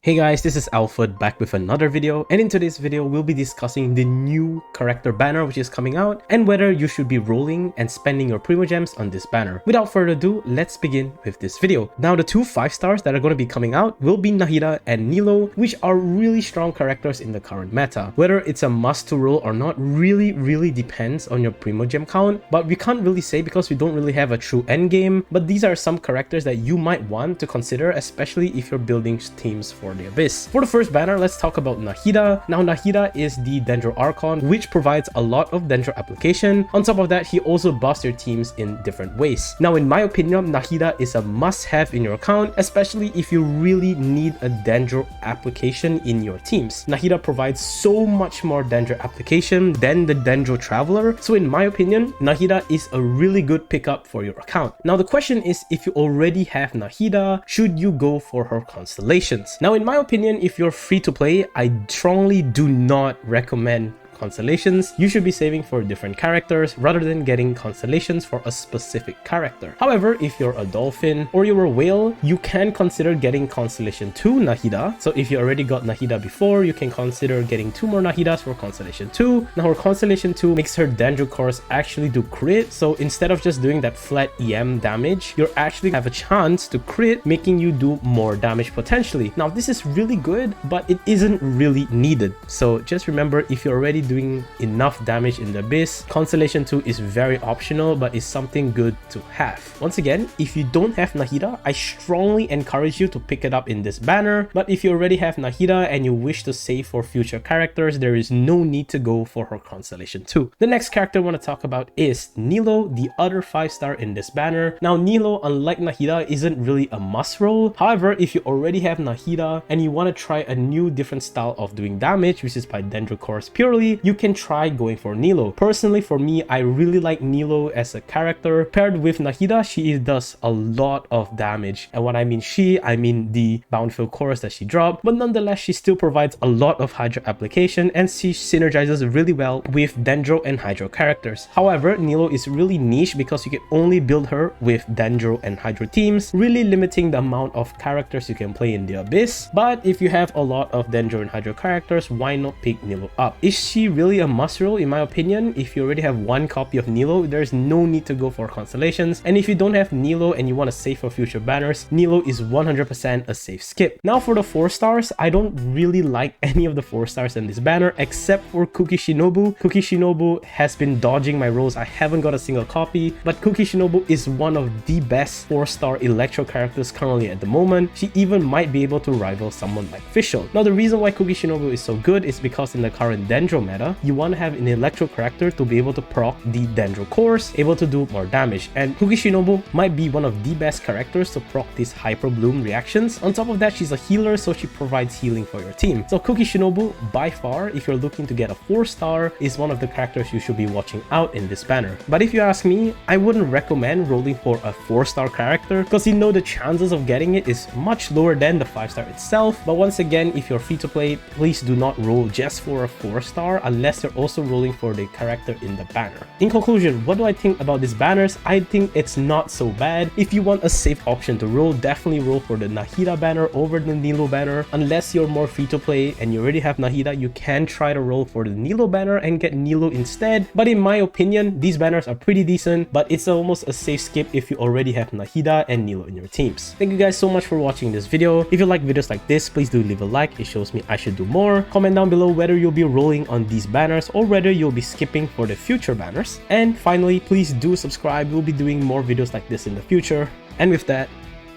Hey guys, this is Alfred back with another video, and in today's video we'll be discussing the new character banner which is coming out and whether you should be rolling and spending your PRIMOGEMs on this banner. Without further ado, let's begin with this video. Now the two 5-stars that are going to be coming out will be Nahida and Nilou, which are really strong characters in the current meta. Whether it's a must to roll or not really depends on your PRIMOGEM count, but we can't really say because we don't really have a true endgame, but these are some characters that you might want to consider, especially if you're building teams for the Abyss. For the first banner, let's talk about Nahida. Now Nahida is the Dendro Archon, which provides a lot of Dendro application. On top of that, he also buffs your teams in different ways. Now in my opinion, Nahida is a must-have in your account, especially if you really need a Dendro application in your teams. Nahida provides so much more Dendro application than the Dendro Traveler, so in my opinion, Nahida is a really good pickup for your account. Now the question is, if you already have Nahida, should you go for her constellations? Now in my opinion, if you're free to play, I strongly do not recommend constellations. You should be saving for different characters rather than getting constellations for a specific character. However, if you're a dolphin or you're a whale, you can consider getting constellation 2 Nahida. So if you already got Nahida before, you can consider getting 2 more Nahidas for constellation 2. Now her constellation 2 makes her Dendro cores actually do crit, so instead of just doing that flat EM damage, you actually have a chance to crit, making you do more damage potentially. Now this is really good, but it isn't really needed. So just remember, if you're already doing enough damage in the Abyss, Constellation 2 is very optional, but is something good to have. Once again, if you don't have Nahida, I strongly encourage you to pick it up in this banner, but if you already have Nahida and you wish to save for future characters, there is no need to go for her Constellation 2. The next character I want to talk about is Nilou, the other 5-star in this banner. Now Nilou, unlike Nahida, isn't really a must roll. However, if you already have Nahida and you want to try a new different style of doing damage, which is by Dendro cores purely, you can try going for Nilou. Personally, for me, I really like Nilou as a character. Paired with Nahida, she does a lot of damage. And when I mean she, I mean the Bountiful cores that she dropped. But nonetheless, she still provides a lot of Hydro application and she synergizes really well with Dendro and Hydro characters. However, Nilou is really niche because you can only build her with Dendro and Hydro teams, really limiting the amount of characters you can play in the Abyss. But if you have a lot of Dendro and Hydro characters, why not pick Nilou up? Is she really a must roll? In my opinion, if you already have one copy of Nilou, there's no need to go for constellations. And if you don't have Nilou and you want to save for future banners, Nilou is 100% a safe skip. Now for the 4-stars, I don't really like any of the 4-stars in this banner except for Kuki Shinobu. Kuki Shinobu has been dodging my rolls. I haven't got a single copy, but Kuki Shinobu is one of the best 4-star Electro characters currently at the moment. She even might be able to rival someone like Fischl. Now the reason why Kuki Shinobu is so good is because in the current Dendro meta, you want to have an Electro character to be able to proc the Dendro cores, able to do more damage, and Kuki Shinobu might be one of the best characters to proc these Hyper Bloom reactions. On top of that, she's a healer, so she provides healing for your team. So Kuki Shinobu, by far, if you're looking to get a 4-star, is one of the characters you should be watching out in this banner. But if you ask me, I wouldn't recommend rolling for a 4-star character because you know the chances of getting it is much lower than the 5-star itself. But once again, if you're free to play, please do not roll just for a 4-star unless you're also rolling for the character in the banner. In conclusion, what do I think about these banners? I think it's not so bad. If you want a safe option to roll, definitely roll for the Nahida banner over the Nilou banner. Unless you're more free to play and you already have Nahida, you can try to roll for the Nilou banner and get Nilou instead. But in my opinion, these banners are pretty decent, but it's almost a safe skip if you already have Nahida and Nilou in your teams. Thank you guys so much for watching this video. If you like videos like this, please do leave a like. It shows me I should do more. Comment down below whether you'll be rolling on these banners or whether you'll be skipping for the future banners. And finally, please do subscribe. We'll be doing more videos like this in the future. And with that,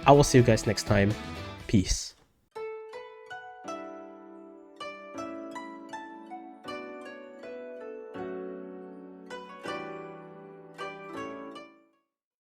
I will see you guys next time. Peace.